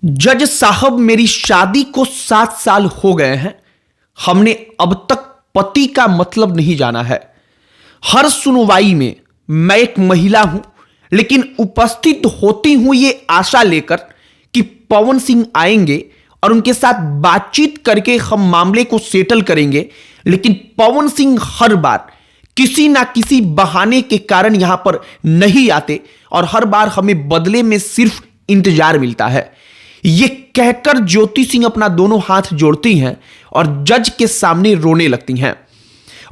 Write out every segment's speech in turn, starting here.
जज साहब, मेरी शादी को 7 साल हो गए हैं। हमने अब तक पति का मतलब नहीं जाना है। हर सुनवाई में मैं एक महिला हूं, लेकिन उपस्थित होती हूं ये आशा लेकर कि पवन सिंह आएंगे और उनके साथ बातचीत करके हम मामले को सेटल करेंगे। लेकिन पवन सिंह हर बार किसी ना किसी बहाने के कारण यहां पर नहीं आते और हर बार हमें बदले में सिर्फ इंतजार मिलता है। ये कहकर ज्योति सिंह अपना दोनों हाथ जोड़ती हैं और जज के सामने रोने लगती हैं।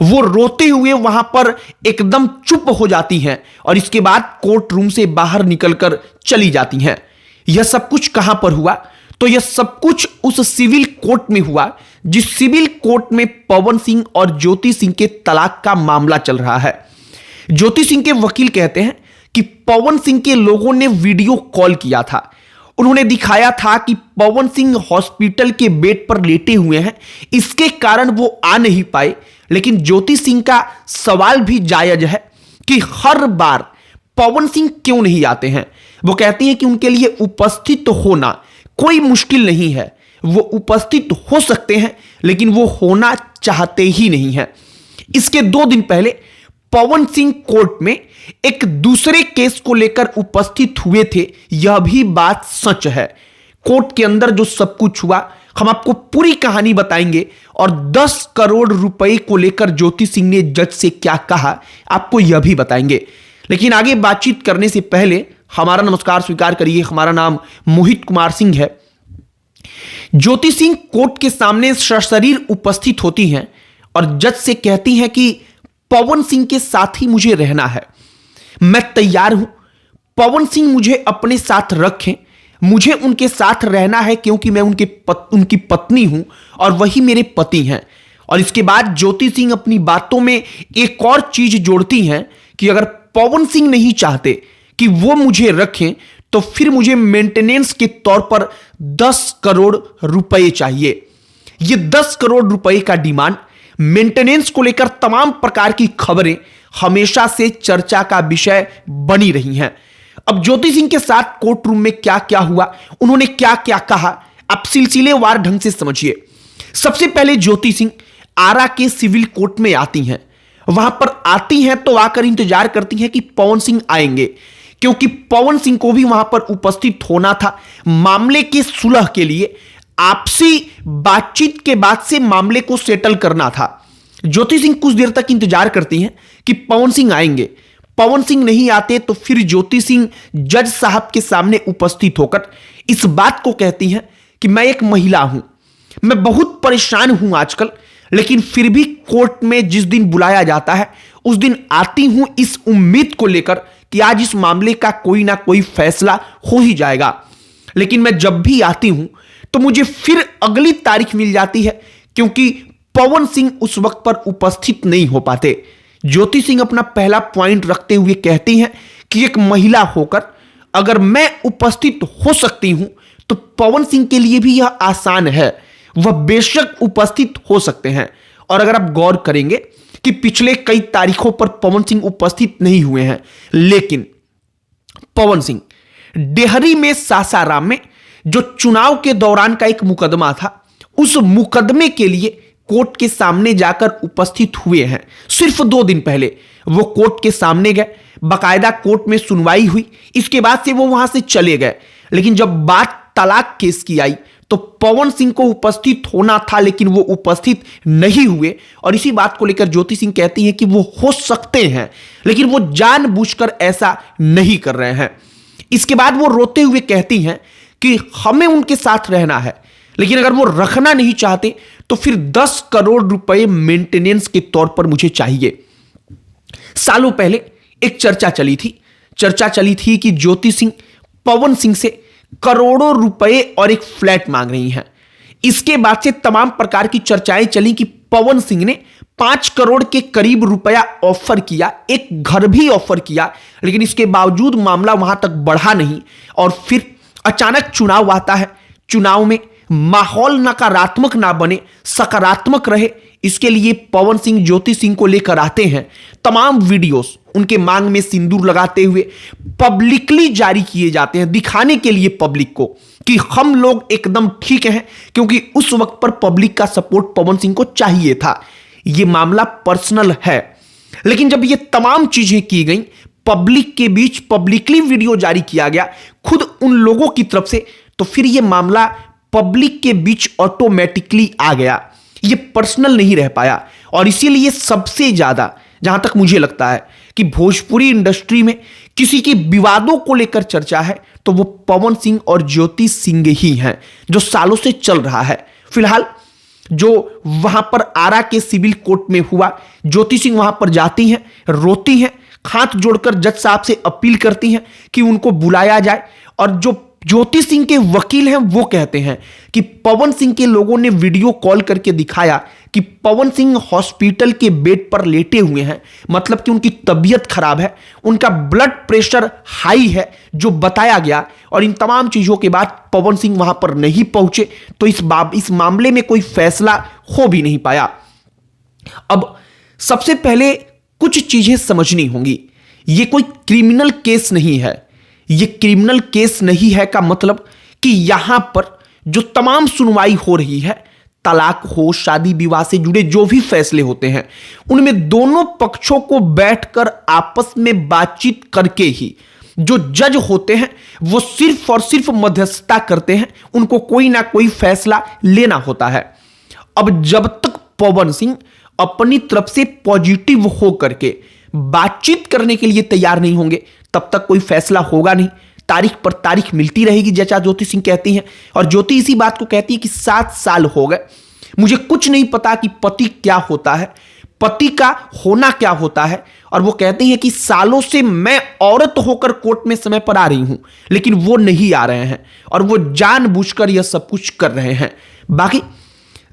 वो रोते हुए वहां पर एकदम चुप हो जाती हैं और इसके बाद कोर्ट रूम से बाहर निकलकर चली जाती हैं। यह सब कुछ कहां पर हुआ? तो यह सब कुछ उस सिविल कोर्ट में हुआ जिस सिविल कोर्ट में पवन सिंह और ज्योति सिंह के तलाक का मामला चल रहा है। ज्योति सिंह के वकील कहते हैं कि पवन सिंह के लोगों ने वीडियो कॉल किया था। उन्होंने दिखाया था कि पवन सिंह हॉस्पिटल के बेड पर लेटे हुए हैं, इसके कारण वो आ नहीं पाए। लेकिन ज्योति सिंह का सवाल भी जायज है कि हर बार पवन सिंह क्यों नहीं आते हैं। वो कहती हैं कि उनके लिए उपस्थित होना कोई मुश्किल नहीं है, वो उपस्थित हो सकते हैं, लेकिन वो होना चाहते ही नहीं है। इसके 2 दिन पहले पवन सिंह कोर्ट में एक दूसरे केस को लेकर उपस्थित हुए थे। यह भी बात सच है। कोर्ट के अंदर जो सब कुछ हुआ हम आपको पूरी कहानी बताएंगे और 10 करोड़ रुपए को लेकर ज्योति सिंह ने जज से क्या कहा आपको यह भी बताएंगे। लेकिन आगे बातचीत करने से पहले हमारा नमस्कार स्वीकार करिए। हमारा नाम मोहित कुमार सिंह है। ज्योति सिंह कोर्ट के सामने सशरीर उपस्थित होती हैं और जज से कहती हैं कि पवन सिंह के साथ ही मुझे रहना है, मैं तैयार हूं। पवन सिंह मुझे अपने साथ रखें, मुझे उनके साथ रहना है क्योंकि मैं उनकी पत्नी हूं और वही मेरे पति हैं। और इसके बाद ज्योति सिंह अपनी बातों में एक और चीज जोड़ती हैं कि अगर पवन सिंह नहीं चाहते कि वो मुझे रखें तो फिर मुझे मेंटेनेंस के तौर पर 10 करोड़ रुपए चाहिए। ये 10 करोड़ रुपए का डिमांड, मेंटेनेंस को लेकर तमाम प्रकार की खबरें हमेशा से चर्चा का विषय बनी रही हैं। अब ज्योति सिंह के साथ कोर्ट रूम में क्या क्या हुआ, उन्होंने क्या क्या कहा, आप सिलसिलेवार ढंग से समझिए। सबसे पहले ज्योति सिंह आरा के सिविल कोर्ट में आती हैं। वहां पर आती हैं तो आकर इंतजार करती हैं कि पवन सिंह आएंगे, क्योंकि पवन सिंह को भी वहां पर उपस्थित होना था मामले के सुलह के लिए। आपसी बातचीत के बाद से मामले को सेटल करना था। ज्योति सिंह कुछ देर तक इंतजार करती हैं कि पवन सिंह आएंगे। पवन सिंह नहीं आते तो फिर ज्योति सिंह जज साहब के सामने उपस्थित होकर इस बात को कहती हैं कि मैं एक महिला हूं, मैं बहुत परेशान हूं आजकल, लेकिन फिर भी कोर्ट में जिस दिन बुलाया जाता है उस दिन आती हूं इस उम्मीद को लेकर कि आज इस मामले का कोई ना कोई फैसला हो ही जाएगा। लेकिन मैं जब भी आती हूं तो मुझे फिर अगली तारीख मिल जाती है क्योंकि पवन सिंह उस वक्त पर उपस्थित नहीं हो पाते। ज्योति सिंह अपना पहला पॉइंट रखते हुए कहती हैं कि एक महिला होकर अगर मैं उपस्थित हो सकती हूं तो पवन सिंह के लिए भी यह आसान है, वह बेशक उपस्थित हो सकते हैं। और अगर आप गौर करेंगे कि पिछले कई तारीखों पर पवन सिंह उपस्थित नहीं हुए हैं, लेकिन पवन सिंह डेहरी में सासाराम में जो चुनाव के दौरान का एक मुकदमा था, उस मुकदमे के लिए कोर्ट के सामने जाकर उपस्थित हुए हैं। सिर्फ 2 दिन पहले वो कोर्ट के सामने गए, बाकायदा कोर्ट में सुनवाई हुई, इसके बाद से वो वहां से चले गए। लेकिन जब बात तलाक केस की आई तो पवन सिंह को उपस्थित होना था, लेकिन वो उपस्थित नहीं हुए। और इसी बात को लेकर ज्योति सिंह कहती हैं कि वो हो सकते हैं, लेकिन वो जानबूझकर ऐसा नहीं कर रहे हैं। इसके बाद वो रोते हुए कहती हैं कि हमें उनके साथ रहना है, लेकिन अगर वो रखना नहीं चाहते तो फिर 10 करोड़ रुपए मेंटेनेंस के तौर पर मुझे चाहिए। सालों पहले एक चर्चा चली थी कि ज्योति सिंह पवन सिंह से करोड़ों रुपए और एक फ्लैट मांग रही हैं। इसके बाद से तमाम प्रकार की चर्चाएं चली कि पवन सिंह ने 5 करोड़ के करीब रुपया ऑफर किया, एक घर भी ऑफर किया, लेकिन इसके बावजूद मामला वहां तक बढ़ा नहीं। और फिर अचानक चुनाव आता है। चुनाव में माहौल नकारात्मक ना बने, सकारात्मक रहे, इसके लिए पवन सिंह ज्योति सिंह को लेकर आते हैं। तमाम वीडियोस उनके मांग में सिंदूर लगाते हुए पब्लिकली जारी किए जाते हैं, दिखाने के लिए पब्लिक को कि हम लोग एकदम ठीक हैं, क्योंकि उस वक्त पर पब्लिक का सपोर्ट पवन सिंह को चाहिए था। यह मामला पर्सनल है, लेकिन जब ये तमाम चीजें की गई, पब्लिक के बीच पब्लिकली वीडियो जारी किया गया खुद उन लोगों की तरफ से, तो फिर यह मामला पब्लिक के बीच ऑटोमेटिकली आ गया, ये पर्सनल नहीं रह पाया। और इसीलिए सबसे ज्यादा जहां तक मुझे लगता है कि भोजपुरी इंडस्ट्री में किसी की विवादों को लेकर चर्चा है तो वो पवन सिंह और ज्योति सिंह ही हैं, जो सालों से चल रहा है। फिलहाल जो वहां पर आरा के सिविल कोर्ट में हुआ, ज्योति सिंह वहां पर जाती हैं, रोती हैं, हाथ जोड़कर जज साहब से अपील करती हैं कि उनको बुलाया जाए। और जो ज्योति सिंह के वकील हैं वो कहते हैं कि पवन सिंह के लोगों ने वीडियो कॉल करके दिखाया कि पवन सिंह हॉस्पिटल के बेड पर लेटे हुए हैं, मतलब कि उनकी तबीयत खराब है, उनका ब्लड प्रेशर हाई है जो बताया गया। और इन तमाम चीजों के बाद पवन सिंह वहां पर नहीं पहुंचे, तो इस मामले में कोई फैसला हो भी नहीं पाया। अब सबसे पहले कुछ चीजें समझनी होंगी, यह कोई क्रिमिनल केस नहीं है। यह क्रिमिनल केस नहीं है का मतलब कि यहां पर जो तमाम सुनवाई हो रही है, तलाक हो, शादी विवाह से जुड़े जो भी फैसले होते हैं, उनमें दोनों पक्षों को बैठकर आपस में बातचीत करके ही जो जज होते हैं वो सिर्फ और सिर्फ मध्यस्थता करते हैं, उनको कोई ना कोई फैसला लेना होता है। अब जब तक पवन सिंह अपनी तरफ से पॉजिटिव हो करके बातचीत करने के लिए तैयार नहीं होंगे, तब तक कोई फैसला होगा नहीं। तारीख पर तारीख मिलती रहेगी, जैसा ज्योति सिंह कहती हैं। और ज्योति इसी बात को कहती है कि 7 साल हो गए, मुझे कुछ नहीं पता कि पति क्या होता है, पति का होना क्या होता है। और वो कहती हैं कि सालों से मैं औरत होकर कोर्ट में समय पर आ रही हूं, लेकिन वो नहीं आ रहे हैं और वो जानबूझकर यह सब कुछ कर रहे हैं। बाकी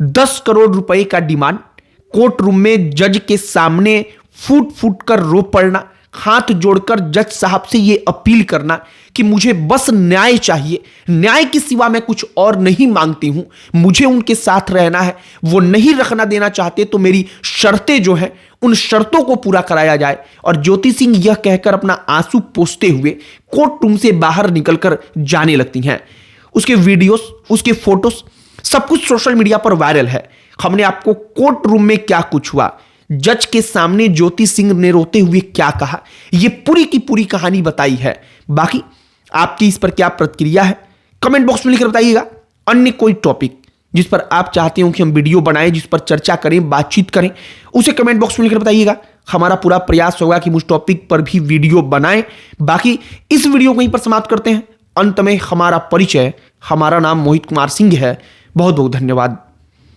10 करोड़ रुपए का डिमांड, कोर्ट रूम में जज के सामने फूट फूट कर रो पड़ना, हाथ जोड़कर जज साहब से यह अपील करना कि मुझे बस न्याय चाहिए, न्याय के सिवा मैं कुछ और नहीं मांगती हूं, मुझे उनके साथ रहना है, वो नहीं रखना देना चाहते तो मेरी शर्तें जो हैं उन शर्तों को पूरा कराया जाए। और ज्योति सिंह यह कहकर अपना आंसू पोंछते हुए कोर्ट रूम से बाहर निकलकर जाने लगती हैं। उसके वीडियोस, उसके फोटोस सब कुछ सोशल मीडिया पर वायरल है। हमने आपको कोर्ट रूम में क्या कुछ हुआ, जज के सामने ज्योति सिंह ने रोते हुए क्या कहा, यह पूरी की पूरी कहानी बताई है। बाकी आपकी इस पर क्या प्रतिक्रिया है, कमेंट बॉक्स में लिखकर बताइएगा। अन्य कोई टॉपिक जिस पर आप चाहते हो कि हम वीडियो बनाएं, जिस पर चर्चा करें, बातचीत करें, उसे कमेंट बॉक्स में लिखकर बताइएगा। हमारा पूरा प्रयास होगा कि उस टॉपिक पर भी वीडियो बनाएं। बाकी इस वीडियो को यहीं पर समाप्त करते हैं। अंत में हमारा परिचय, हमारा नाम मोहित कुमार सिंह है। बहुत बहुत धन्यवाद।